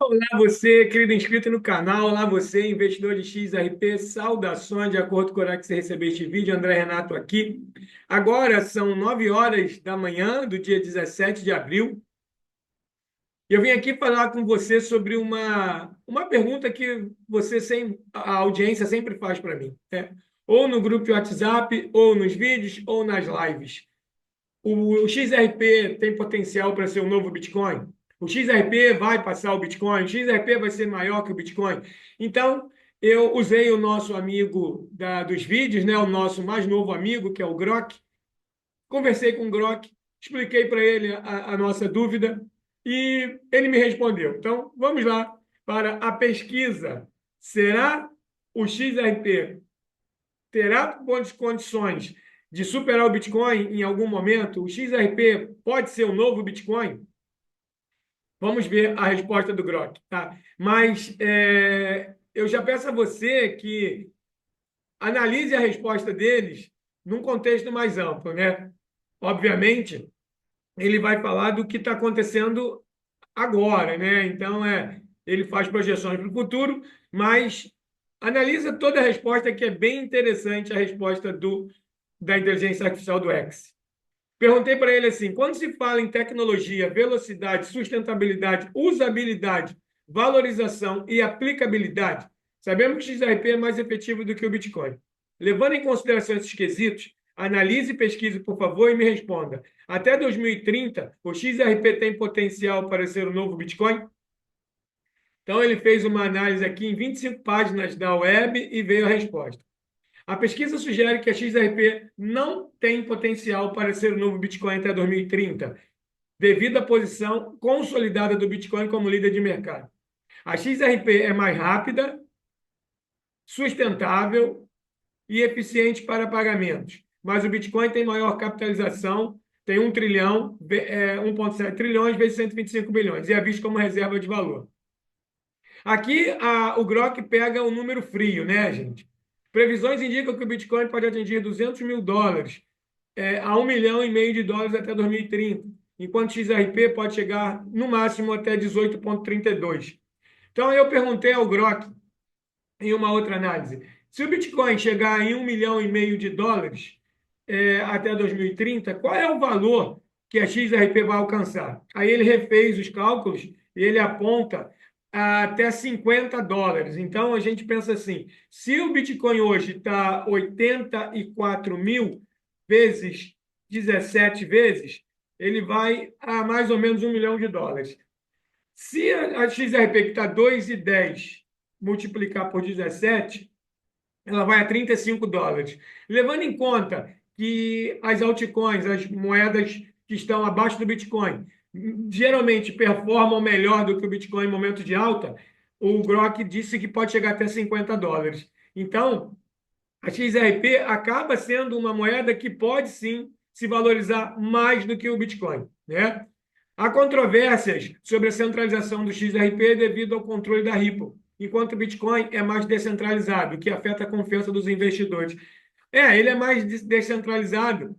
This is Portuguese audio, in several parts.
Olá, você, querido inscrito no canal. Olá, você, investidor de XRP. Saudações, de acordo com o horário que você recebeu este vídeo. André Renato aqui. Agora são 9 horas da manhã do dia 17 de abril. E eu vim aqui falar com você sobre uma pergunta que a audiência sempre faz para mim, né? Ou no grupo de WhatsApp, ou nos vídeos, ou nas lives. O XRP tem potencial para ser o novo Bitcoin? O XRP vai passar o Bitcoin? O XRP vai ser maior que o Bitcoin? Então, eu usei o nosso amigo dos vídeos, né, o nosso mais novo amigo, que é o Grok. Conversei com o Grok, expliquei para ele a nossa dúvida e ele me respondeu. Então, vamos lá para a pesquisa. Será o XRP terá condições de superar o Bitcoin em algum momento? O XRP pode ser o novo Bitcoin? Vamos ver a resposta do Grok, tá? Mas eu já peço a você que analise a resposta deles num contexto mais amplo, né? Obviamente, ele vai falar do que está acontecendo agora, né? Então, ele faz projeções para o futuro, mas analisa toda a resposta, que é bem interessante a resposta da inteligência artificial do X. Perguntei para ele assim: quando se fala em tecnologia, velocidade, sustentabilidade, usabilidade, valorização e aplicabilidade, sabemos que o XRP é mais efetivo do que o Bitcoin. Levando em consideração esses quesitos, analise e pesquise, por favor, e me responda. Até 2030, o XRP tem potencial para ser o novo Bitcoin? Então, ele fez uma análise aqui em 25 páginas da web e veio a resposta. A pesquisa sugere que a XRP não tem potencial para ser o novo Bitcoin até 2030, devido à posição consolidada do Bitcoin como líder de mercado. A XRP é mais rápida, sustentável e eficiente para pagamentos, mas o Bitcoin tem maior capitalização, tem 1 trilhão, 1,7 trilhões vezes 125 bilhões, e é visto como reserva de valor. Aqui o Grok pega o número frio, né, gente? Previsões indicam que o Bitcoin pode atingir US$ 200 mil, a 1,5 milhão de dólares até 2030, enquanto o XRP pode chegar no máximo até 18,32. Então eu perguntei ao Grok em uma outra análise, se o Bitcoin chegar em 1,5 milhão de dólares até 2030, qual é o valor que a XRP vai alcançar? Aí ele refez os cálculos e ele aponta até US$ 50. Então a gente pensa assim: se o Bitcoin hoje está 84 mil vezes 17 vezes, ele vai a mais ou menos 1 milhão de dólares. Se a XRP, que está 2,10, multiplicar por 17, ela vai a US$ 35. Levando em conta que as altcoins, as moedas que estão abaixo do Bitcoin, geralmente performam melhor do que o Bitcoin em momento de alta, o Grok disse que pode chegar até US$ 50. Então, a XRP acaba sendo uma moeda que pode sim se valorizar mais do que o Bitcoin, né? Há controvérsias sobre a centralização do XRP devido ao controle da Ripple, enquanto o Bitcoin é mais descentralizado, o que afeta a confiança dos investidores. Ele é mais descentralizado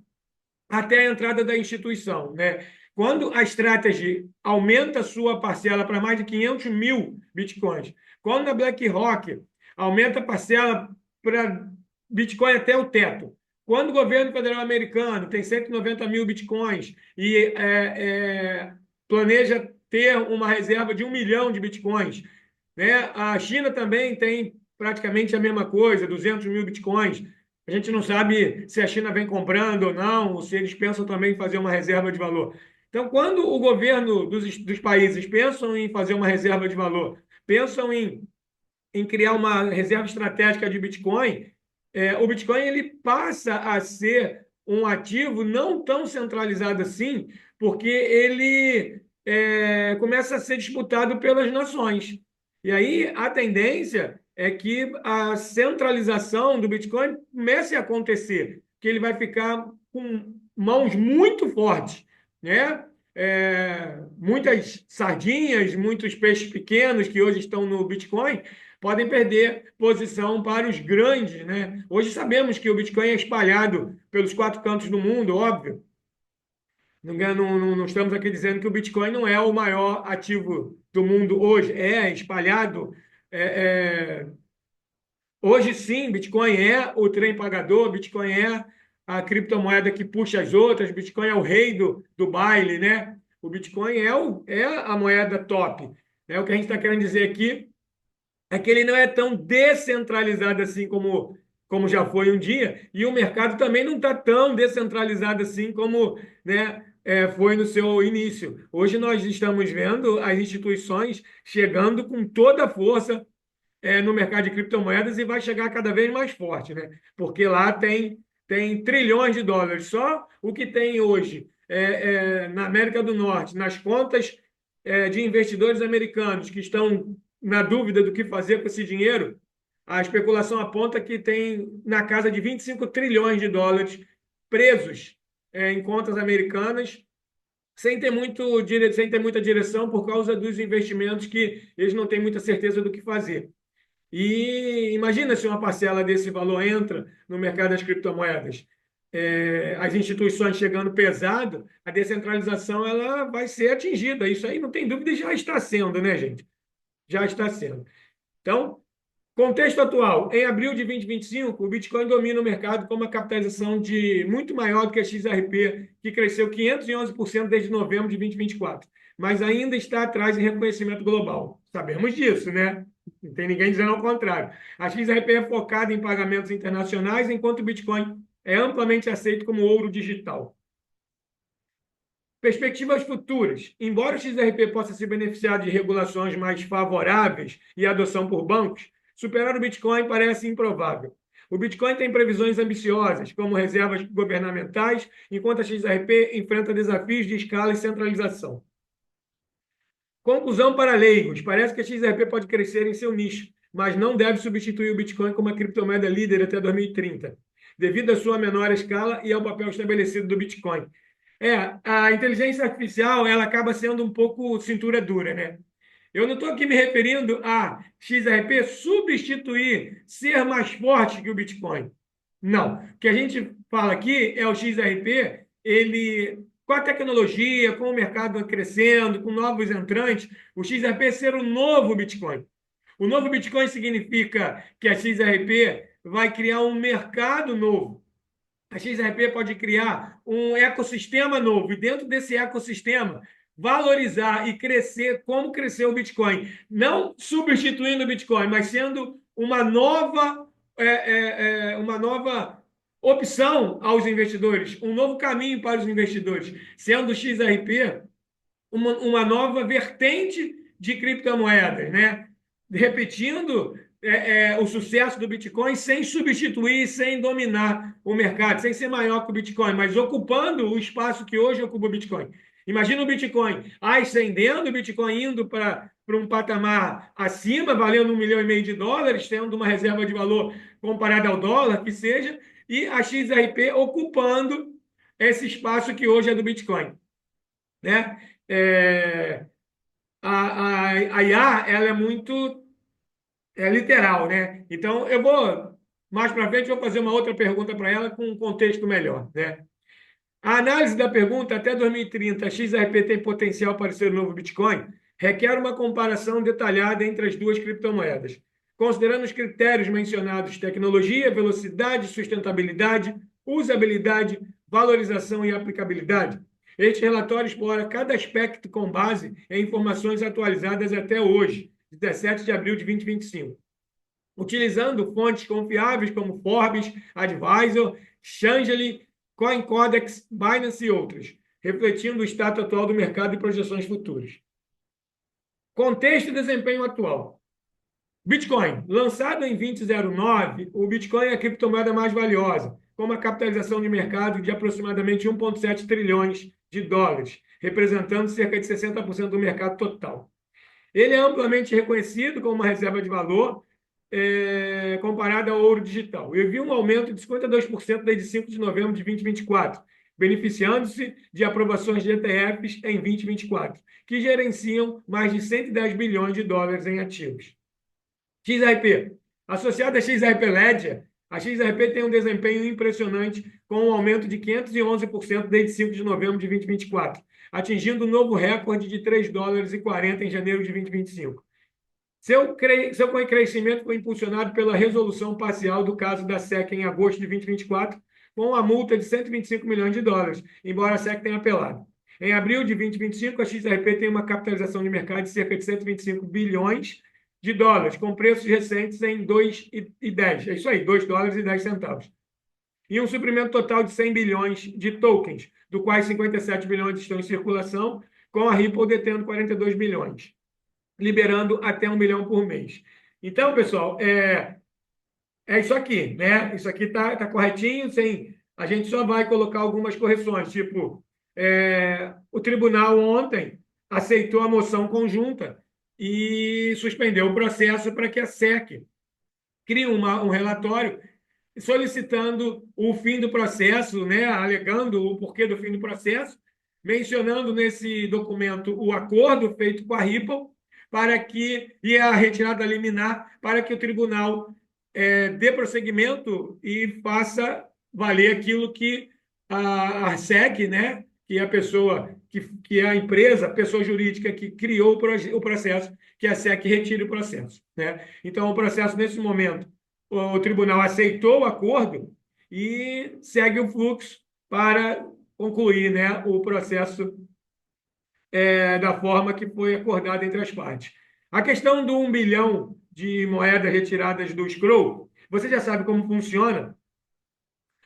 até a entrada da instituição, né? Quando a Strategy aumenta a sua parcela para mais de 500 mil bitcoins, quando a BlackRock aumenta a parcela para Bitcoin até o teto, quando o governo federal americano tem 190 mil bitcoins e planeja ter uma reserva de 1 milhão de bitcoins, né? A China também tem praticamente a mesma coisa, 200 mil bitcoins. A gente não sabe se a China vem comprando ou não, ou se eles pensam também em fazer uma reserva de valor. Então, quando o governo dos países pensam em fazer uma reserva de valor, pensam em criar uma reserva estratégica de Bitcoin, o Bitcoin ele passa a ser um ativo não tão centralizado assim, porque ele começa a ser disputado pelas nações. E aí a tendência é que a centralização do Bitcoin comece a acontecer, que ele vai ficar com mãos muito fortes, né? Muitas sardinhas, muitos peixes pequenos que hoje estão no Bitcoin podem perder posição para os grandes, né? Hoje sabemos que o Bitcoin é espalhado pelos 4 cantos do mundo, óbvio, Não estamos aqui dizendo que o Bitcoin não é o maior ativo do mundo hoje. É espalhado. é, é, Hoje sim, Bitcoin é o trem pagador, Bitcoin é a criptomoeda que puxa as outras, Bitcoin é o rei do baile, né? O Bitcoin é a moeda top. Né? O que a gente está querendo dizer aqui é que ele não é tão descentralizado assim como já foi um dia, e o mercado também não está tão descentralizado assim como, né, foi no seu início. Hoje nós estamos vendo as instituições chegando com toda a força no mercado de criptomoedas e vai chegar cada vez mais forte, né? Porque lá tem trilhões de dólares. Só o que tem hoje na América do Norte, nas contas de investidores americanos que estão na dúvida do que fazer com esse dinheiro, a especulação aponta que tem na casa de 25 trilhões de dólares presos em contas americanas, sem ter muita direção por causa dos investimentos que eles não têm muita certeza do que fazer. E imagina se uma parcela desse valor entra no mercado das criptomoedas. As instituições chegando pesado, a descentralização ela vai ser atingida. Isso aí não tem dúvida e já está sendo, né, gente? Já está sendo. Então, contexto atual. Em abril de 2025, o Bitcoin domina o mercado com uma capitalização de muito maior do que a XRP, que cresceu 511% desde novembro de 2024, mas ainda está atrás em reconhecimento global. Sabemos disso, né? Não tem ninguém dizendo ao contrário. A XRP é focada em pagamentos internacionais, enquanto o Bitcoin é amplamente aceito como ouro digital. Perspectivas futuras. Embora o XRP possa se beneficiar de regulações mais favoráveis e adoção por bancos, superar o Bitcoin parece improvável. O Bitcoin tem previsões ambiciosas, como reservas governamentais, enquanto a XRP enfrenta desafios de escala e centralização. Conclusão para leigos. Parece que a XRP pode crescer em seu nicho, mas não deve substituir o Bitcoin como a criptomoeda líder até 2030, devido à sua menor escala e ao papel estabelecido do Bitcoin. A inteligência artificial ela acaba sendo um pouco cintura dura, né? Eu não estou aqui me referindo a XRP substituir, ser mais forte que o Bitcoin. Não. O que a gente fala aqui é o XRP, ele, com a tecnologia, com o mercado crescendo, com novos entrantes, o XRP ser o novo Bitcoin. O novo Bitcoin significa que a XRP vai criar um mercado novo. A XRP pode criar um ecossistema novo e dentro desse ecossistema valorizar e crescer como cresceu o Bitcoin, não substituindo o Bitcoin, mas sendo uma nova opção aos investidores, um novo caminho para os investidores, sendo o XRP uma nova vertente de criptomoedas, né? Repetindo o sucesso do Bitcoin sem substituir, sem dominar o mercado, sem ser maior que o Bitcoin, mas ocupando o espaço que hoje ocupa o Bitcoin. Imagina o Bitcoin ascendendo, o Bitcoin indo para um patamar acima, valendo 1,5 milhão de dólares, tendo uma reserva de valor comparada ao dólar, que seja, e a XRP ocupando esse espaço que hoje é do Bitcoin. Né? É, a IA ela é muito literal, né? Então, eu vou, mais para frente, vou fazer uma outra pergunta para ela com um contexto melhor, né? A análise da pergunta, até 2030, a XRP tem potencial para ser o novo Bitcoin, requer uma comparação detalhada entre as duas criptomoedas, considerando os critérios mencionados: tecnologia, velocidade, sustentabilidade, usabilidade, valorização e aplicabilidade. Este relatório explora cada aspecto com base em informações atualizadas até hoje, 17 de abril de 2025, utilizando fontes confiáveis como Forbes, Advisor, Shangeli, CoinCodex, Binance e outras, refletindo o status atual do mercado e projeções futuras. Contexto e desempenho atual. Bitcoin. Lançado em 2009, o Bitcoin é a criptomoeda mais valiosa, com uma capitalização de mercado de aproximadamente 1,7 trilhões de dólares, representando cerca de 60% do mercado total. Ele é amplamente reconhecido como uma reserva de valor comparada ao ouro digital. Eu vi um aumento de 52% desde 5 de novembro de 2024, beneficiando-se de aprovações de ETFs em 2024, que gerenciam mais de 110 bilhões de dólares em ativos. XRP. Associada a XRP Ledger, A XRP tem um desempenho impressionante, com um aumento de 511% desde 5 de novembro de 2024, atingindo um novo recorde de $3,40 em janeiro de 2025. Seu crescimento foi impulsionado pela resolução parcial do caso da SEC em agosto de 2024, com uma multa de $125 milhões, embora a SEC tenha apelado. Em abril de 2025, a XRP tem uma capitalização de mercado de cerca de $125 bilhões, com preços recentes em 2,10. É isso aí, $2,10. E um suprimento total de 100 bilhões de tokens, do quais 57 bilhões estão em circulação, com a Ripple detendo 42 bilhões, liberando até 1 bilhão por mês. Então, pessoal, é isso aqui, né? Isso aqui tá corretinho, a gente só vai colocar algumas correções, tipo, o tribunal ontem aceitou a moção conjunta e suspendeu o processo para que a SEC crie um relatório solicitando o fim do processo, né, alegando o porquê do fim do processo, mencionando nesse documento o acordo feito com a Ripple e a retirada liminar para que o tribunal dê prosseguimento e faça valer aquilo que a SEC, né, que é a pessoa, que é a empresa, a pessoa jurídica que criou o processo, que a SEC retire o processo, né? Então, o processo, nesse momento, o tribunal aceitou o acordo e segue o fluxo para concluir, né, o processo da forma que foi acordado entre as partes. A questão do 1 bilhão de moedas retiradas do Scroll, você já sabe como funciona.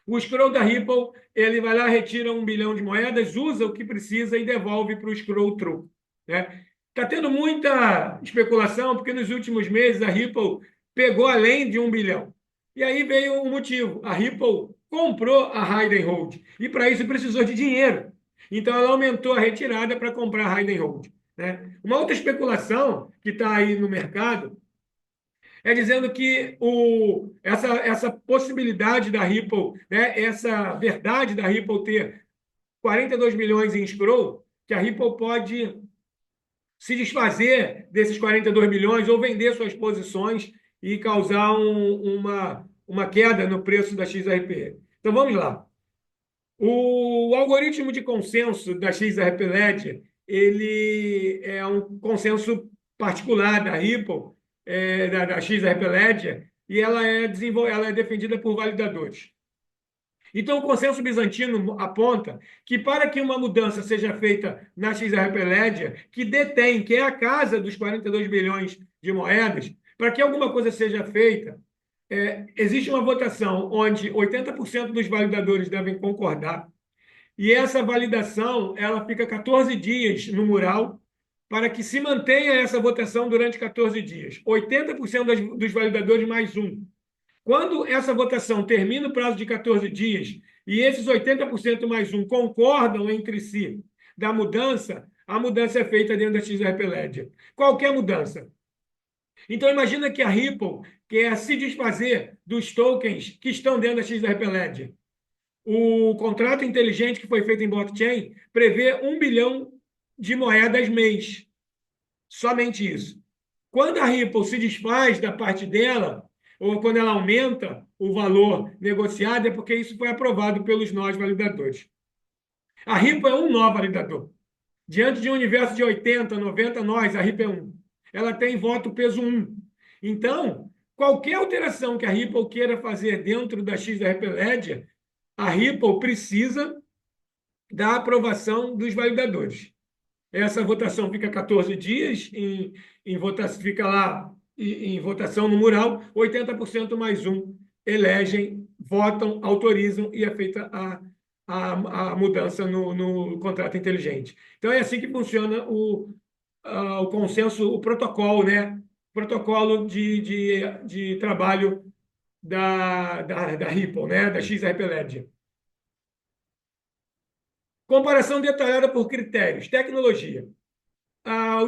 O Scroll da Ripple, ele vai lá, retira 1 bilhão de moedas, usa o que precisa e devolve para o Scroll True, né? Está tendo muita especulação, porque nos últimos meses a Ripple pegou além de 1 bilhão. E aí veio um motivo. A Ripple comprou a Hide and Hold e para isso precisou de dinheiro. Então ela aumentou a retirada para comprar a Hide and Hold, né? Uma outra especulação que está aí no mercado dizendo que essa possibilidade da Ripple, né, essa verdade da Ripple ter 42 milhões em Scroll, que a Ripple pode se desfazer desses 42 milhões ou vender suas posições e causar uma queda no preço da XRP. Então vamos lá. O algoritmo de consenso da XRP Ledger, ele é um consenso particular da Ripple, da XRP Ledger, e ela é defendida por validadores. Então, o consenso bizantino aponta que para que uma mudança seja feita na XRP Ledger, que é a casa dos 42 bilhões de moedas, para que alguma coisa seja feita, existe uma votação onde 80% dos validadores devem concordar, e essa validação ela fica 14 dias no mural para que se mantenha essa votação durante 14 dias. 80% dos validadores mais um. Quando essa votação termina o prazo de 14 dias e esses 80% mais um concordam entre si da mudança, a mudança é feita dentro da XRP Ledger. Qualquer mudança. Então, imagina que a Ripple quer se desfazer dos tokens que estão dentro da XRP Ledger. O contrato inteligente que foi feito em blockchain prevê 1 bilhão de moedas mês. Somente isso. Quando a Ripple se desfaz da parte dela, ou quando ela aumenta o valor negociado, é porque isso foi aprovado pelos nós validadores. A Ripple é um nó validador. Diante de um universo de 80, 90 nós, a Ripple é um. Ela tem voto peso 1. Então, qualquer alteração que a Ripple queira fazer dentro da XRP Ledger, a Ripple precisa da aprovação dos validadores. Essa votação fica 14 dias, fica lá em votação no mural, 80% mais um elegem, votam, autorizam e é feita a mudança no contrato inteligente. Então, é assim que funciona o consenso, o protocolo, né? Protocolo de trabalho da Ripple, né? Da XRP Ledger. Comparação detalhada por critérios. Tecnologia. A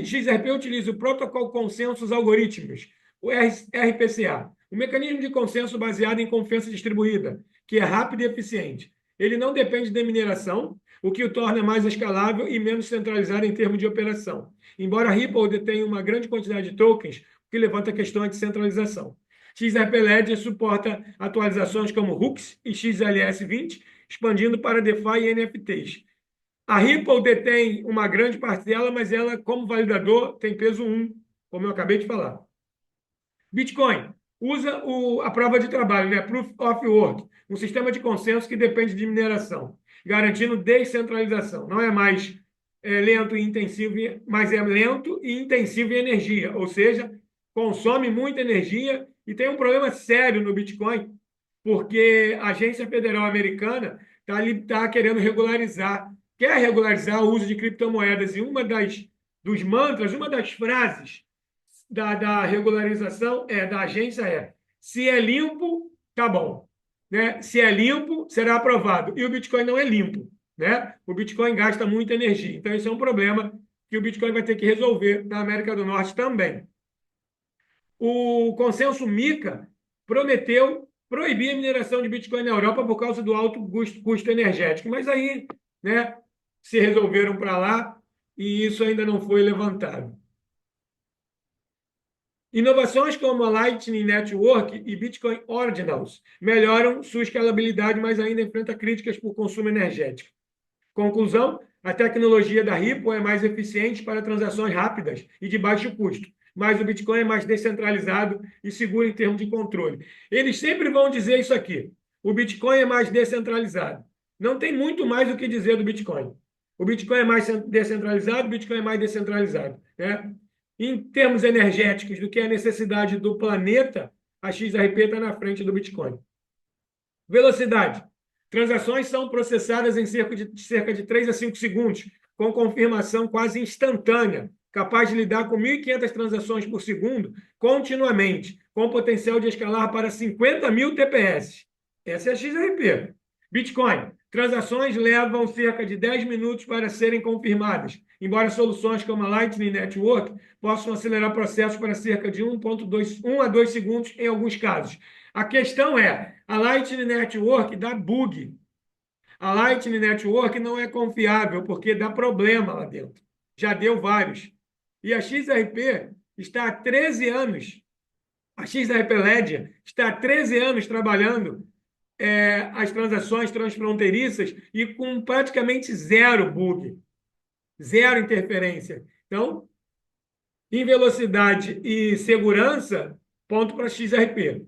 XRP utiliza o Protocol Consensus Algorithms, o RPCA, um mecanismo de consenso baseado em confiança distribuída, que é rápido e eficiente. Ele não depende da mineração, o que o torna mais escalável e menos centralizado em termos de operação. Embora a Ripple detenha uma grande quantidade de tokens, o que levanta questões de centralização. XRP Ledger suporta atualizações como Hooks e XLS20, expandindo para DeFi e NFTs. A Ripple detém uma grande parcela, mas ela, como validador, tem peso 1, como eu acabei de falar. Bitcoin usa a prova de trabalho, né? Proof of Work, um sistema de consenso que depende de mineração, garantindo descentralização. Não é mais lento e intensivo, mas é lento e intensivo em energia, ou seja, consome muita energia e tem um problema sério no Bitcoin, porque a Agência Federal Americana está querendo quer regularizar o uso de criptomoedas. E dos mantras, uma das frases da regularização da agência se é limpo, tá bom. Né? Se é limpo, será aprovado. E o Bitcoin não é limpo. Né? O Bitcoin gasta muita energia. Então, isso é um problema que o Bitcoin vai ter que resolver na América do Norte também. O consenso MiCA prometeu proibir a mineração de Bitcoin na Europa por causa do alto custo energético. Mas aí, né, se resolveram para lá e isso ainda não foi levantado. Inovações como a Lightning Network e Bitcoin Ordinals melhoram sua escalabilidade, mas ainda enfrenta críticas por consumo energético. Conclusão: a tecnologia da Ripple é mais eficiente para transações rápidas e de baixo custo, mas o Bitcoin é mais descentralizado e seguro em termos de controle. Eles sempre vão dizer isso aqui: o Bitcoin é mais descentralizado. Não tem muito mais o que dizer do Bitcoin. O Bitcoin é mais descentralizado, o Bitcoin é mais descentralizado. Né? Em termos energéticos, do que a necessidade do planeta, a XRP está na frente do Bitcoin. Velocidade. Transações são processadas em cerca de 3 a 5 segundos, com confirmação quase instantânea, capaz de lidar com 1.500 transações por segundo continuamente, com potencial de escalar para 50.000 TPS. Essa é a XRP. Bitcoin. Transações levam cerca de 10 minutos para serem confirmadas, embora soluções como a Lightning Network possam acelerar processos para cerca de 1 a 2 segundos em alguns casos. A questão é, a Lightning Network dá bug. A Lightning Network não é confiável, porque dá problema lá dentro. Já deu vários. E a XRP está há 13 anos, a XRP Ledger está há 13 anos trabalhando as transações transfronteiriças e com praticamente zero bug, zero interferência. Então, em velocidade e segurança, ponto para a XRP.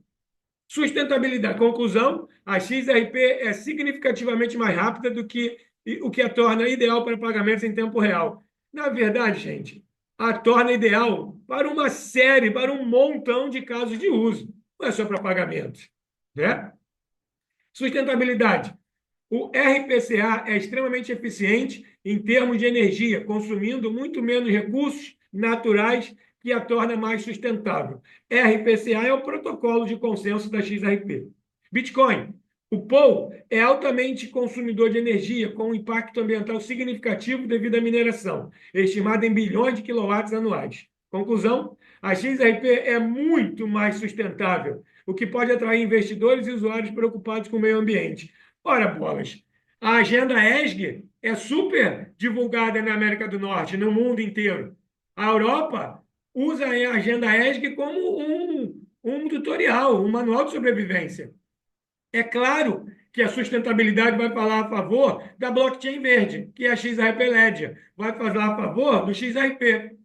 Sustentabilidade. Conclusão, a XRP é significativamente mais rápida do que o que a torna ideal para pagamentos em tempo real. Na verdade, gente, a torna ideal para para um montão de casos de uso. Não é só para pagamentos. Né? Sustentabilidade. O RPCA é extremamente eficiente em termos de energia, consumindo muito menos recursos naturais, que a torna mais sustentável. RPCA é o protocolo de consenso da XRP. Bitcoin. O POL é altamente consumidor de energia, com um impacto ambiental significativo devido à mineração, estimado em bilhões de quilowatts anuais. Conclusão: a XRP é muito mais sustentável, o que pode atrair investidores e usuários preocupados com o meio ambiente. Ora, bolas, a agenda ESG é super divulgada na América do Norte, no mundo inteiro. A Europa usa a agenda ESG como um tutorial, um manual de sobrevivência. É claro que a sustentabilidade vai falar a favor da blockchain verde, que é a XRP Ledger, vai falar a favor do XRP,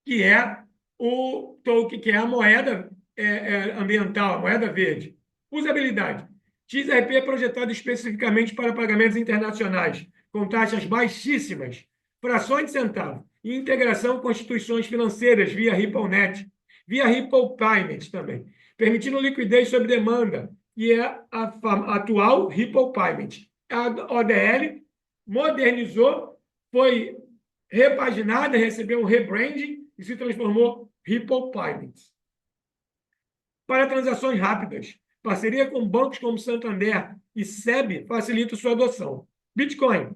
que é o token, que é a moeda ambiental, a moeda verde. Usabilidade. XRP é projetado especificamente para pagamentos internacionais, com taxas baixíssimas, frações de centavo, e integração com instituições financeiras via RippleNet, via Ripple Payments também, permitindo liquidez sob demanda, que é a atual Ripple Payment. A ODL modernizou, foi repaginada, recebeu um rebranding e se transformou Ripple Payments. Para transações rápidas, parceria com bancos como Santander e SEB facilita sua adoção. Bitcoin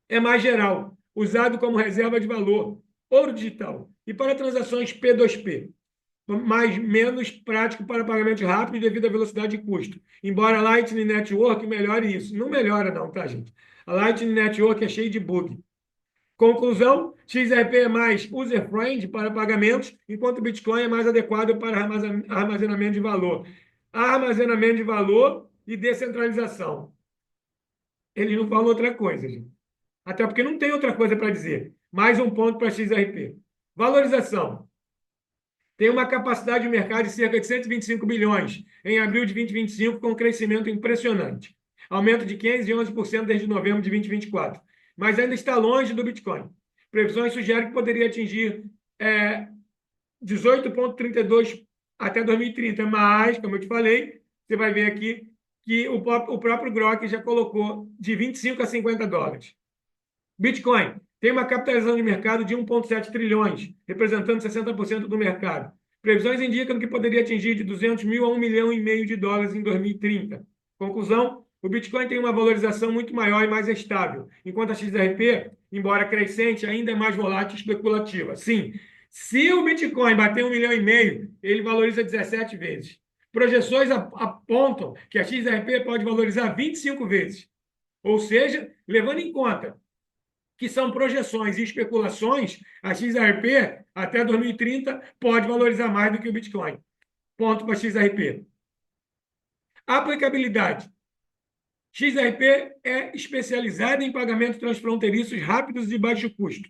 é mais geral, usado como reserva de valor, ouro digital, e para transações P2P, mas menos prático para pagamentos rápidos devido à velocidade e custo. Embora a Lightning Network melhore isso. Não melhora não, tá, gente? A Lightning Network é cheia de bug. Conclusão, XRP é mais user-friendly para pagamentos, enquanto o Bitcoin é mais adequado para armazenamento de valor. Armazenamento de valor e descentralização. Ele não fala outra coisa, gente. Até porque não tem outra coisa para dizer. Mais um ponto para XRP. Valorização. Tem uma capacidade de mercado de cerca de 125 bilhões em abril de 2025, com um crescimento impressionante. Aumento de 511% desde novembro de 2024. Mas ainda está longe do Bitcoin. Previsões sugerem que poderia atingir 18,32 até 2030. Mas, como eu te falei, você vai ver aqui que o próprio Grok já colocou de 25 a 50 dólares. Bitcoin tem uma capitalização de mercado de 1,7 trilhões, representando 60% do mercado. Previsões indicam que poderia atingir de 200 mil a 1,5 milhão de dólares em 2030. Conclusão, o Bitcoin tem uma valorização muito maior e mais estável, enquanto a XRP, embora crescente, ainda é mais volátil e especulativa. Sim, se o Bitcoin bater 1,5 milhão, ele valoriza 17 vezes. Projeções apontam que a XRP pode valorizar 25 vezes. Ou seja, levando em conta que são projeções e especulações, a XRP, até 2030, pode valorizar mais do que o Bitcoin. Ponto para a XRP. Aplicabilidade. XRP é especializada em pagamentos transfronteiriços rápidos e de baixo custo,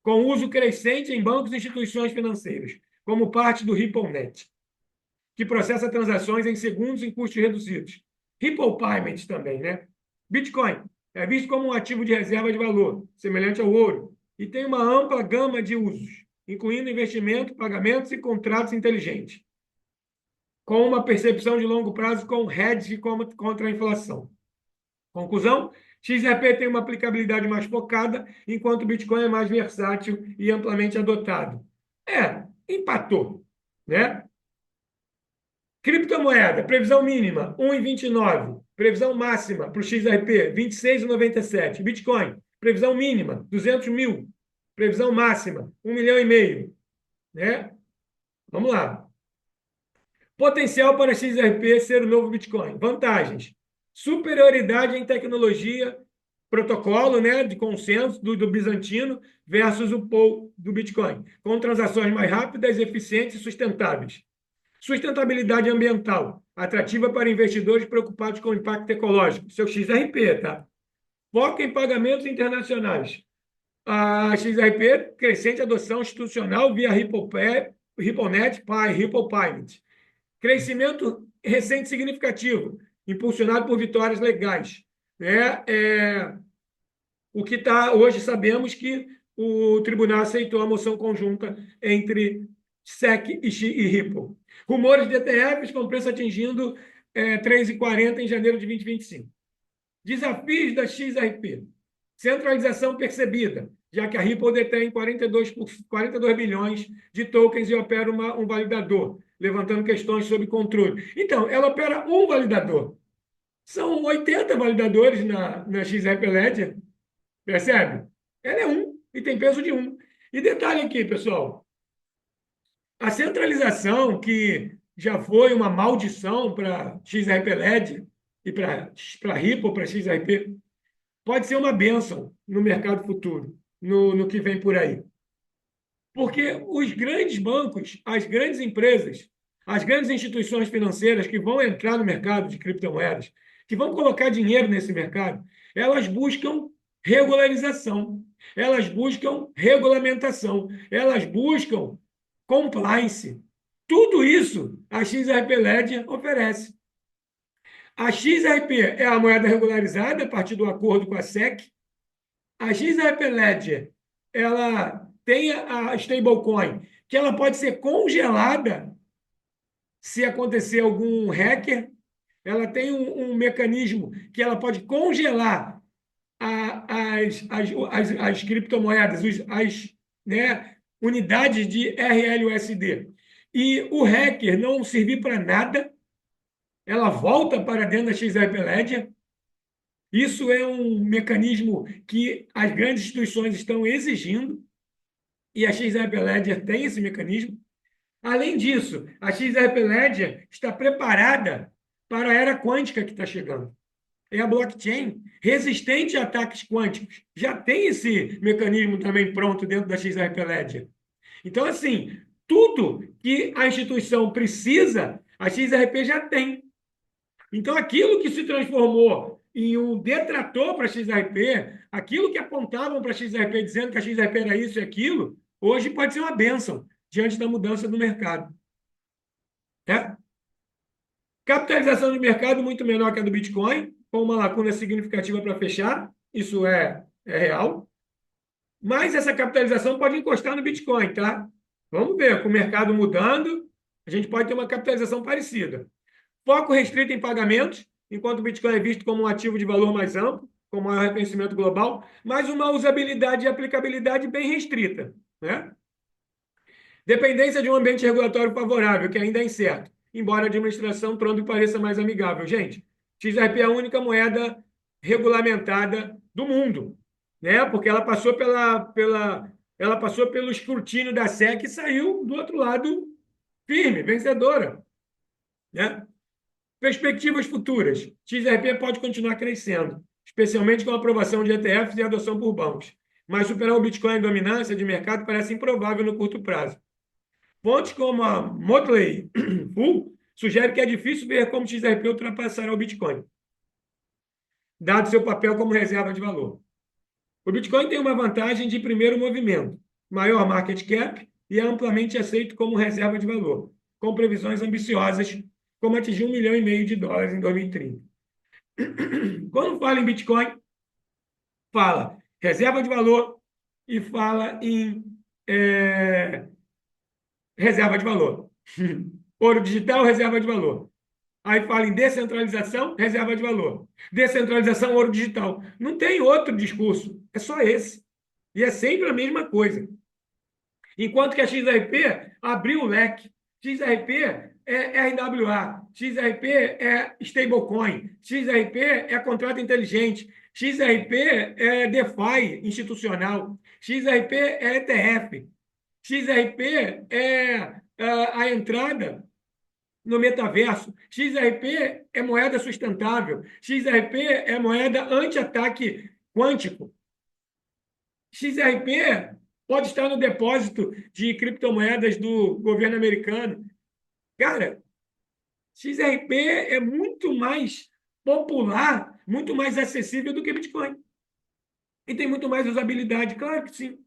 com uso crescente em bancos e instituições financeiras, como parte do RippleNet, que processa transações em segundos em custos reduzidos. Ripple Payments também, né? Bitcoin é visto como um ativo de reserva de valor, semelhante ao ouro, e tem uma ampla gama de usos, incluindo investimento, pagamentos e contratos inteligentes, com uma percepção de longo prazo com hedge contra a inflação. Conclusão, XRP tem uma aplicabilidade mais focada, enquanto o Bitcoin é mais versátil e amplamente adotado. Empatou, né? Criptomoeda, previsão mínima, 1,29. Previsão máxima para o XRP, 26,97. Bitcoin, previsão mínima, 200 mil. Previsão máxima, 1,5 milhão. Né? Vamos lá. Potencial para XRP ser o novo Bitcoin. Vantagens. Superioridade em tecnologia, protocolo, né, de consenso do bizantino versus o POW do Bitcoin, com transações mais rápidas, eficientes e sustentáveis. Sustentabilidade ambiental, atrativa para investidores preocupados com o impacto ecológico. Seu XRP, tá? Foco em pagamentos internacionais. A XRP, crescente adoção institucional via RippleNet, Ripple Payment. Crescimento recente significativo, impulsionado por vitórias legais. O que está hoje, sabemos que o tribunal aceitou a moção conjunta entre SEC e Ripple. Rumores de ETFs com preço atingindo 3,40 em janeiro de 2025. Desafios da XRP. Centralização percebida, já que a Ripple detém 42 bilhões de tokens e opera um validador, levantando questões sobre controle. Então, ela opera um validador. São 80 validadores na XRP Ledger. Percebe? Ela é um e tem peso de um. E detalhe aqui, pessoal. A centralização, que já foi uma maldição para XRP Ledger e para Ripple, para XRP, pode ser uma bênção no mercado futuro, no que vem por aí. Porque os grandes bancos, as grandes empresas, as grandes instituições financeiras que vão entrar no mercado de criptomoedas, que vão colocar dinheiro nesse mercado, elas buscam regularização, elas buscam regulamentação, elas buscam compliance. Tudo isso a XRP Ledger oferece. A XRP é a moeda regularizada a partir do acordo com a SEC. A XRP Ledger, ela tem a stablecoin, que ela pode ser congelada se acontecer algum hacker. Ela tem um mecanismo que ela pode congelar as criptomoedas, né, unidades de RLUSD. E o hacker não servir para nada, ela volta para dentro da XRP Ledger. Isso é um mecanismo que as grandes instituições estão exigindo, e a XRP Ledger tem esse mecanismo. Além disso, a XRP Ledger está preparada para a era quântica que está chegando. é a blockchain, resistente a ataques quânticos. Já tem esse mecanismo também pronto dentro da XRP Ledger. Então, assim, tudo que a instituição precisa, a XRP já tem. Então, aquilo que se transformou em um detrator para a XRP, aquilo que apontavam para a XRP dizendo que a XRP era isso e aquilo, hoje pode ser uma bênção diante da mudança do mercado. Né? Capitalização de mercado muito menor que a do Bitcoin, com uma lacuna significativa para fechar, isso é real. Mas essa capitalização pode encostar no Bitcoin, tá? Vamos ver, com o mercado mudando, a gente pode ter uma capitalização parecida. Foco restrito em pagamentos, enquanto o Bitcoin é visto como um ativo de valor mais amplo, com maior reconhecimento global, mas uma usabilidade e aplicabilidade bem restrita. Né? Dependência de um ambiente regulatório favorável, que ainda é incerto, embora a administração Trump pareça mais amigável. Gente, XRP é a única moeda regulamentada do mundo, né? Porque ela passou ela passou pelo escrutínio da SEC e saiu do outro lado firme, vencedora. Né? Perspectivas futuras. XRP pode continuar crescendo, especialmente com a aprovação de ETFs e adoção por bancos. Mas superar o Bitcoin em dominância de mercado parece improvável no curto prazo. Fontes como a Motley Fool sugerem que é difícil ver como XRP ultrapassará o Bitcoin, dado seu papel como reserva de valor. O Bitcoin tem uma vantagem de primeiro movimento, maior market cap e é amplamente aceito como reserva de valor, com previsões ambiciosas, como atingir 1,5 milhão de dólares em 2030. Quando fala em Bitcoin, fala reserva de valor e fala em reserva de valor. Ouro digital, reserva de valor. Aí fala em descentralização, reserva de valor. Descentralização, ouro digital. Não tem outro discurso, é só esse. E é sempre a mesma coisa. Enquanto que a XRP abriu o leque. XRP é RWA, XRP é stablecoin, XRP é contrato inteligente, XRP é DeFi institucional, XRP é ETF, XRP é a entrada no metaverso, XRP é moeda sustentável, XRP é moeda anti-ataque quântico, XRP pode estar no depósito de criptomoedas do governo americano. Cara, XRP é muito mais popular, muito mais acessível do que Bitcoin. E tem muito mais usabilidade, claro que sim.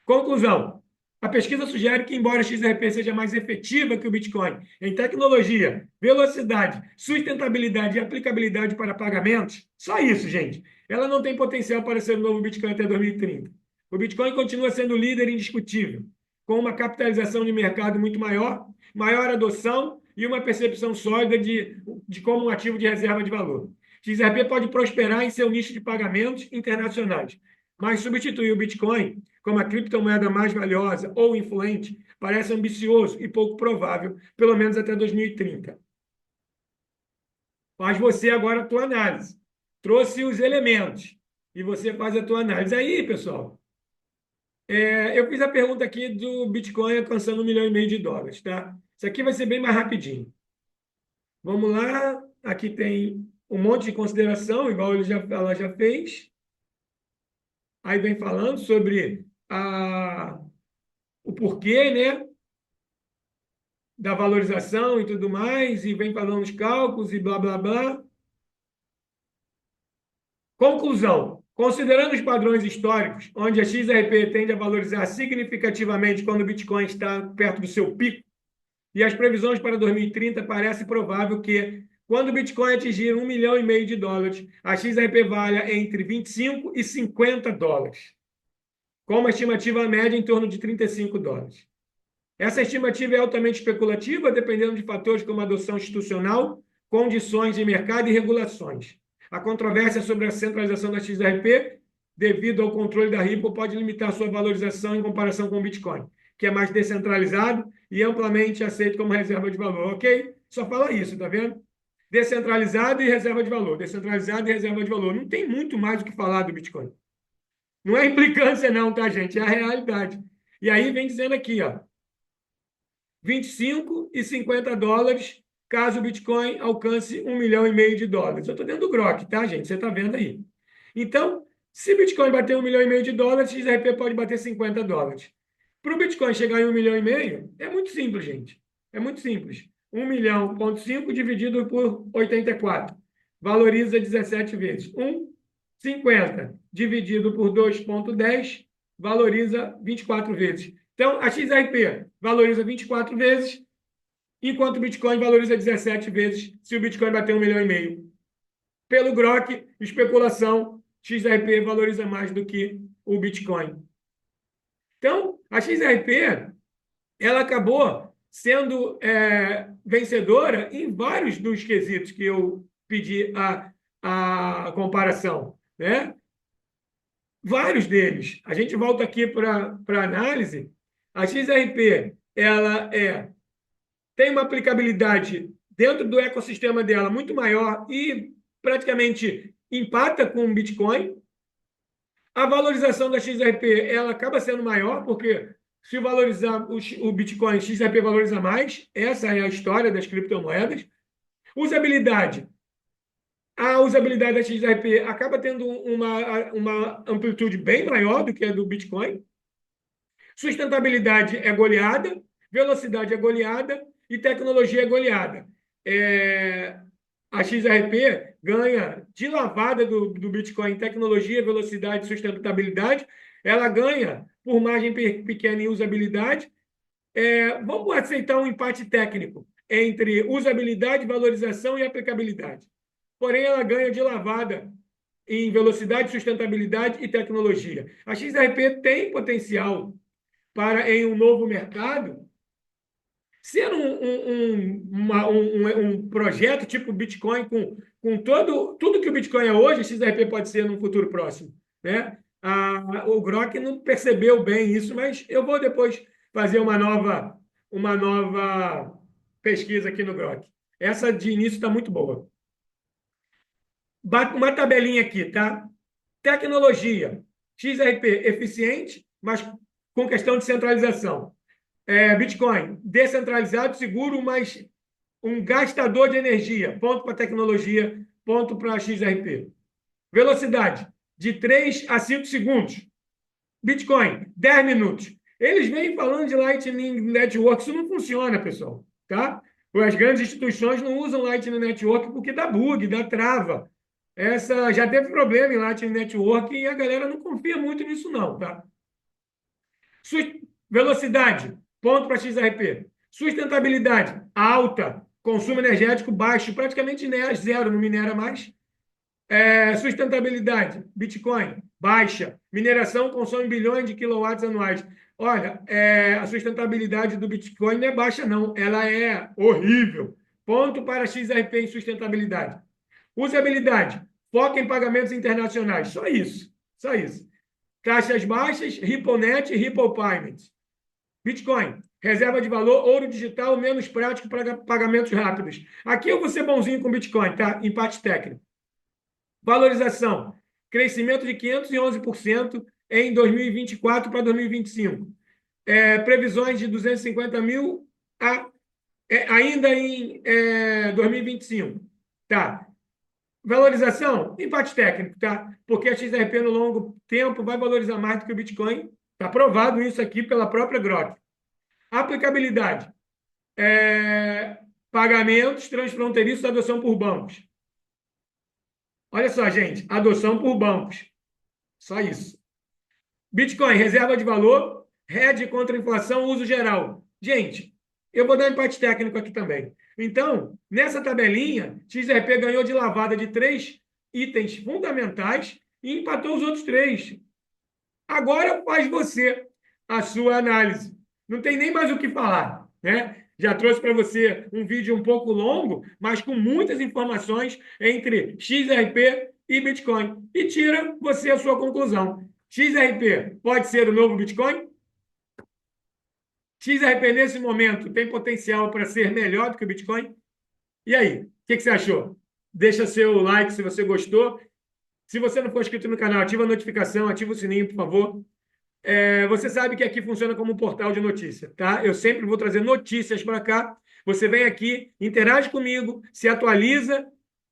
Conclusão. A pesquisa sugere que, embora a XRP seja mais efetiva que o Bitcoin em tecnologia, velocidade, sustentabilidade e aplicabilidade para pagamentos, só isso, gente, ela não tem potencial para ser o novo Bitcoin até 2030. O Bitcoin continua sendo líder indiscutível, com uma capitalização de mercado muito maior, maior adoção e uma percepção sólida de como um ativo de reserva de valor. XRP pode prosperar em seu nicho de pagamentos internacionais, mas substituir o Bitcoin como a criptomoeda mais valiosa ou influente parece ambicioso e pouco provável, pelo menos até 2030. Faz você agora a tua análise. Trouxe os elementos e você faz a tua análise. Aí, pessoal, eu fiz a pergunta aqui do Bitcoin alcançando 1,5 milhão de dólares, tá? Isso aqui vai ser bem mais rapidinho. Vamos lá. Aqui tem um monte de consideração, igual ela já fez. Aí vem falando sobre o porquê, né, da valorização e tudo mais, e vem falando os cálculos e blá, blá, blá. Conclusão. Considerando os padrões históricos, onde a XRP tende a valorizar significativamente quando o Bitcoin está perto do seu pico, e as previsões para 2030, parece provável que, quando o Bitcoin atingir 1,5 milhão de dólares, a XRP valha entre 25 e 50 dólares, com uma estimativa média em torno de 35 dólares. Essa estimativa é altamente especulativa, dependendo de fatores como adoção institucional, condições de mercado e regulações. A controvérsia sobre a centralização da XRP, devido ao controle da Ripple, pode limitar sua valorização em comparação com o Bitcoin, que é mais descentralizado e amplamente aceito como reserva de valor, ok? Só fala isso, tá vendo? Descentralizado e reserva de valor, descentralizado e reserva de valor. Não tem muito mais o que falar do Bitcoin. Não é implicância não, tá, gente? É a realidade. E aí vem dizendo aqui, ó, 25 e 50 dólares caso o Bitcoin alcance 1,5 milhão de dólares. Eu estou dentro do Grok, tá, gente? Você está vendo aí. Então, se o Bitcoin bater 1,5 milhão de dólares, XRP pode bater $50. Para o Bitcoin chegar em 1,5 milhão, é muito simples, gente. É muito simples. 1,5 milhão dividido por 84. Valoriza 17 vezes. 1,50 dividido por 2,10 valoriza 24 vezes. Então, a XRP valoriza 24 vezes, enquanto o Bitcoin valoriza 17 vezes se o Bitcoin bater 1,5 milhão. Pelo Grok, especulação, XRP valoriza mais do que o Bitcoin. Então, a XRP ela acabou sendo vencedora em vários dos quesitos que eu pedi a comparação, né? Vários deles. A gente volta aqui para análise. A XRP ela tem uma aplicabilidade dentro do ecossistema dela muito maior e praticamente empata com o Bitcoin. A valorização da XRP ela acaba sendo maior, porque se valorizar o Bitcoin, XRP valoriza mais. Essa é a história das criptomoedas. Usabilidade. A usabilidade da XRP acaba tendo uma amplitude bem maior do que a do Bitcoin. Sustentabilidade é goleada, velocidade é goleada e tecnologia é goleada. A XRP ganha de lavada do Bitcoin em tecnologia, velocidade e sustentabilidade. Ela ganha por margem pequena em usabilidade. Vamos aceitar um empate técnico entre usabilidade, valorização e aplicabilidade. Porém, ela ganha de lavada em velocidade, sustentabilidade e tecnologia. A XRP tem potencial para, em um novo mercado, ser um projeto tipo Bitcoin com tudo que o Bitcoin é hoje, a XRP pode ser no futuro próximo, né? O Grok não percebeu bem isso, mas eu vou depois fazer uma nova pesquisa aqui no Grok. Essa de início está muito boa. Uma tabelinha aqui, tá? Tecnologia. XRP eficiente, mas com questão de centralização. Bitcoin descentralizado, seguro, mas um gastador de energia. Ponto para tecnologia, ponto para XRP. Velocidade de 3 a 5 segundos. Bitcoin, 10 minutos. Eles vêm falando de Lightning Network, isso não funciona, pessoal, tá? As grandes instituições não usam Lightning Network porque dá bug, dá trava. Essa já teve problema em Lightning Network e a galera não confia muito nisso, não, tá? Velocidade, ponto para XRP. Sustentabilidade, alta. Consumo energético baixo, praticamente zero, não minera mais. Sustentabilidade, Bitcoin, baixa. Mineração consome bilhões de quilowatts anuais. Olha, a sustentabilidade do Bitcoin não é baixa, não. Ela é horrível. Ponto para XRP em sustentabilidade. Usabilidade, foca em pagamentos internacionais. Só isso. Só isso. Taxas baixas, RippleNet e Ripple Payments. Bitcoin, reserva de valor, ouro digital, menos prático para pagamentos rápidos. Aqui eu vou ser bonzinho com Bitcoin, tá? Empate técnico. Valorização, crescimento de 511% em 2024 para 2025. Previsões de 250 mil ainda em 2025. Tá. Valorização, empate técnico, tá? Porque a XRP no longo tempo vai valorizar mais do que o Bitcoin. Está provado isso aqui pela própria Grok. Aplicabilidade. Pagamentos transfronteiriços, adoção por bancos. Olha só, gente, adoção por bancos. Só isso. Bitcoin, reserva de valor, hedge contra inflação, uso geral. Gente, eu vou dar empate técnico aqui também. Então, nessa tabelinha, XRP ganhou de lavada de 3 itens fundamentais e empatou os outros 3. Agora faz você a sua análise. Não tem nem mais o que falar, né? Já trouxe para você um vídeo um pouco longo, mas com muitas informações entre XRP e Bitcoin. E tira você a sua conclusão. XRP pode ser o novo Bitcoin? XRP, nesse momento, tem potencial para ser melhor do que o Bitcoin? E aí, o que você achou? Deixa seu like se você gostou. Se você não for inscrito no canal, ativa a notificação, ativa o sininho, por favor. Você sabe que aqui funciona como um portal de notícia, tá? Eu sempre vou trazer notícias para cá. Você vem aqui, interage comigo, se atualiza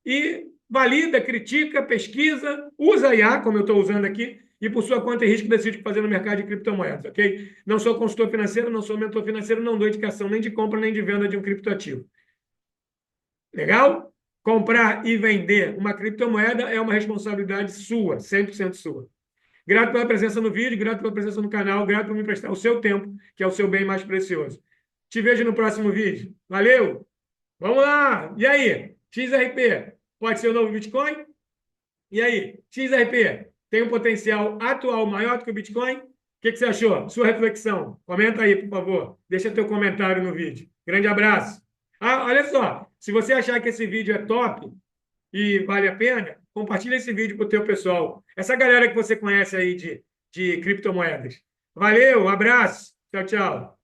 e valida, critica, pesquisa, usa a IA, como eu estou usando aqui, e por sua conta e risco decide o que fazer no mercado de criptomoedas, ok? Não sou consultor financeiro, não sou mentor financeiro, não dou indicação nem de compra nem de venda de um criptoativo. Legal? Comprar e vender uma criptomoeda é uma responsabilidade sua, 100% sua. Grato pela presença no vídeo, grato pela presença no canal, grato por me prestar o seu tempo, que é o seu bem mais precioso. Te vejo no próximo vídeo. Valeu! Vamos lá! E aí? XRP pode ser o novo Bitcoin? E aí? XRP tem um potencial atual maior do que o Bitcoin? O que você achou? Sua reflexão. Comenta aí, por favor. Deixa teu comentário no vídeo. Grande abraço. Ah, olha só. Se você achar que esse vídeo é top e vale a pena, compartilha esse vídeo com o teu pessoal. Essa galera que você conhece aí de criptomoedas. Valeu, um abraço. Tchau, tchau.